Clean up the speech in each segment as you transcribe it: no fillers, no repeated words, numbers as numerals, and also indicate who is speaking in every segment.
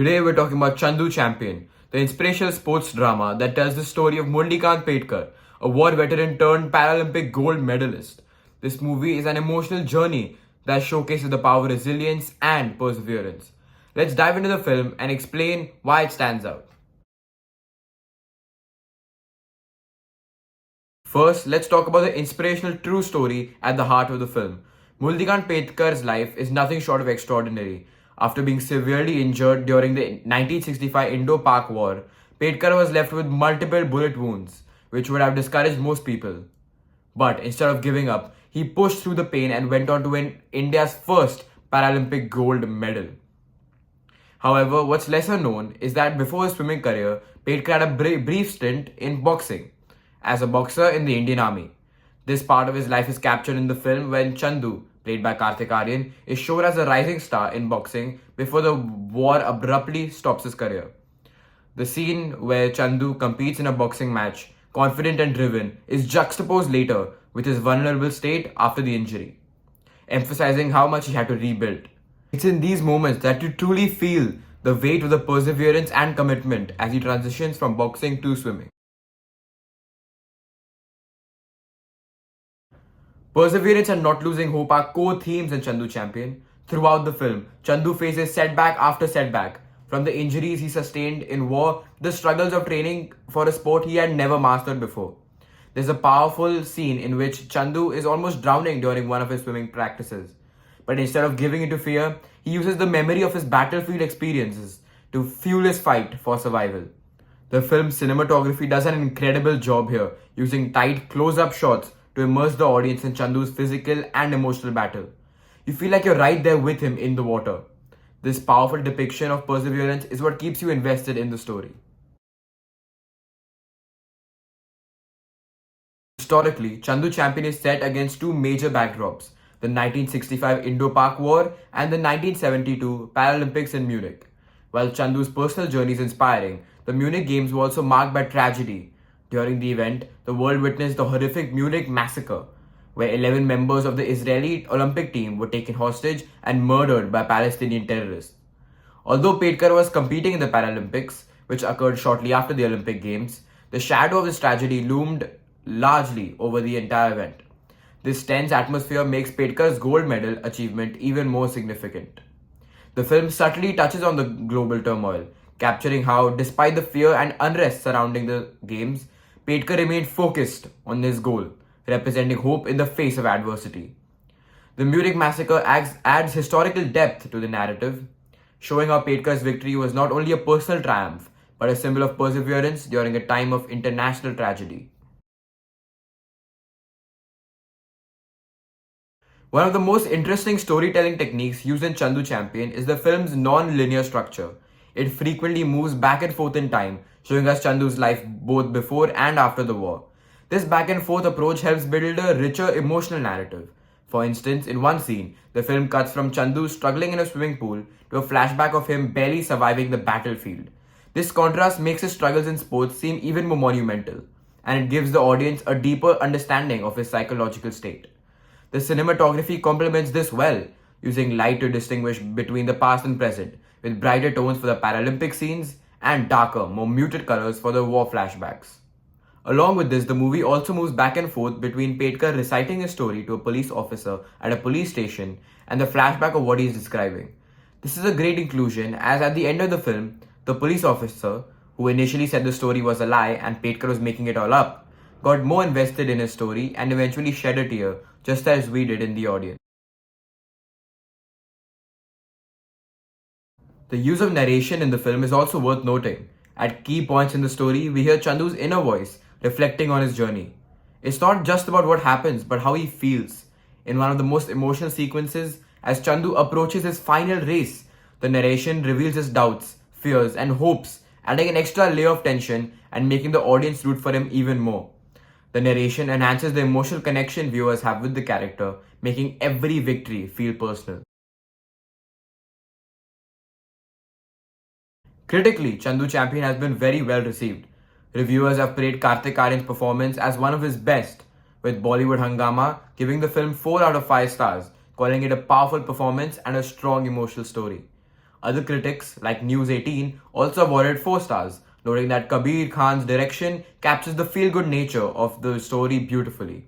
Speaker 1: Today we're talking about Chandu Champion, the inspirational sports drama that tells the story of Murlikant Petkar, a war veteran turned Paralympic gold medalist. This movie is an emotional journey that showcases the power, resilience, and perseverance. Let's dive into the film and explain why it stands out. First, let's talk about the inspirational true story at the heart of the film. Murlikant Petkar's life is nothing short of extraordinary. After being severely injured during the 1965 Indo-Pak War, Petkar was left with multiple bullet wounds, which would have discouraged most people. But instead of giving up, he pushed through the pain and went on to win India's first Paralympic gold medal. However, what's lesser known is that before his swimming career, Petkar had a brief stint in boxing as a boxer in the Indian Army. This part of his life is captured in the film when Chandu, played by Kartik Aaryan, is shown as a rising star in boxing before the war abruptly stops his career. The scene where Chandu competes in a boxing match, confident and driven, is juxtaposed later with his vulnerable state after the injury, emphasizing how much he had to rebuild. It's in these moments that you truly feel the weight of the perseverance and commitment as he transitions from boxing to swimming. Perseverance and not losing hope are core themes in Chandu Champion. Throughout the film, Chandu faces setback after setback. From the injuries he sustained in war, the struggles of training for a sport he had never mastered before. There's a powerful scene in which Chandu is almost drowning during one of his swimming practices. But instead of giving into fear, he uses the memory of his battlefield experiences to fuel his fight for survival. The film's cinematography does an incredible job here, using tight close-up shots to immerse the audience in Chandu's physical and emotional battle. You feel like you're right there with him in the water. This powerful depiction of perseverance is what keeps you invested in the story. Historically, Chandu Champion is set against two major backdrops, the 1965 Indo-Pak War and the 1972 Paralympics in Munich. While Chandu's personal journey is inspiring, the Munich Games were also marked by tragedy. During the event, the world witnessed the horrific Munich massacre, where 11 members of the Israeli Olympic team were taken hostage and murdered by Palestinian terrorists. Although Petkar was competing in the Paralympics, which occurred shortly after the Olympic Games, the shadow of this tragedy loomed largely over the entire event. This tense atmosphere makes Petkar's gold medal achievement even more significant. The film subtly touches on the global turmoil, capturing how, despite the fear and unrest surrounding the Games, Petkar remained focused on his goal, representing hope in the face of adversity. The Munich massacre adds historical depth to the narrative, showing how Petkar's victory was not only a personal triumph, but a symbol of perseverance during a time of international tragedy. One of the most interesting storytelling techniques used in Chandu Champion is the film's non-linear structure. It frequently moves back and forth in time, showing us Chandu's life both before and after the war. This back and forth approach helps build a richer emotional narrative. For instance, in one scene, the film cuts from Chandu struggling in a swimming pool to a flashback of him barely surviving the battlefield. This contrast makes his struggles in sports seem even more monumental, and it gives the audience a deeper understanding of his psychological state. The cinematography complements this well, using light to distinguish between the past and present, with brighter tones for the Paralympic scenes and darker, more muted colors for the war flashbacks. Along with this, the movie also moves back and forth between Petkar reciting his story to a police officer at a police station and the flashback of what he is describing. This is a great inclusion, as at the end of the film, the police officer, who initially said the story was a lie and Petkar was making it all up, got more invested in his story and eventually shed a tear, just as we did in the audience. The use of narration in the film is also worth noting. At key points in the story, we hear Chandu's inner voice reflecting on his journey. It's not just about what happens, but how he feels. In one of the most emotional sequences, as Chandu approaches his final race, the narration reveals his doubts, fears, and hopes, adding an extra layer of tension and making the audience root for him even more. The narration enhances the emotional connection viewers have with the character, making every victory feel personal. Critically, Chandu Champion has been very well received. Reviewers have praised Kartik Aaryan's performance as one of his best, with Bollywood Hungama giving the film 4 out of 5 stars, calling it a powerful performance and a strong emotional story. Other critics, like News 18, also awarded 4 stars, noting that Kabir Khan's direction captures the feel-good nature of the story beautifully.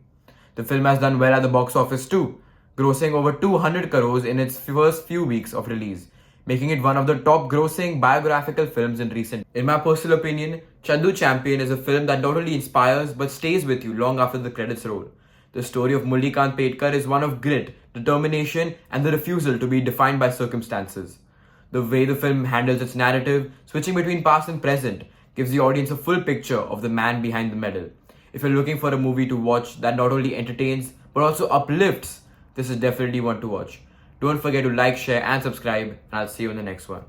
Speaker 1: The film has done well at the box office too, grossing over 200 crores in its first few weeks of release, making it one of the top grossing biographical films in recent. In my personal opinion, Chandu Champion is a film that not only inspires but stays with you long after the credits roll. The story of Murlikant Petkar is one of grit, determination, and the refusal to be defined by circumstances. The way the film handles its narrative, switching between past and present, gives the audience a full picture of the man behind the medal. If you're looking for a movie to watch that not only entertains but also uplifts, this is definitely one to watch. Don't forget to like, share, and subscribe, and I'll see you in the next one.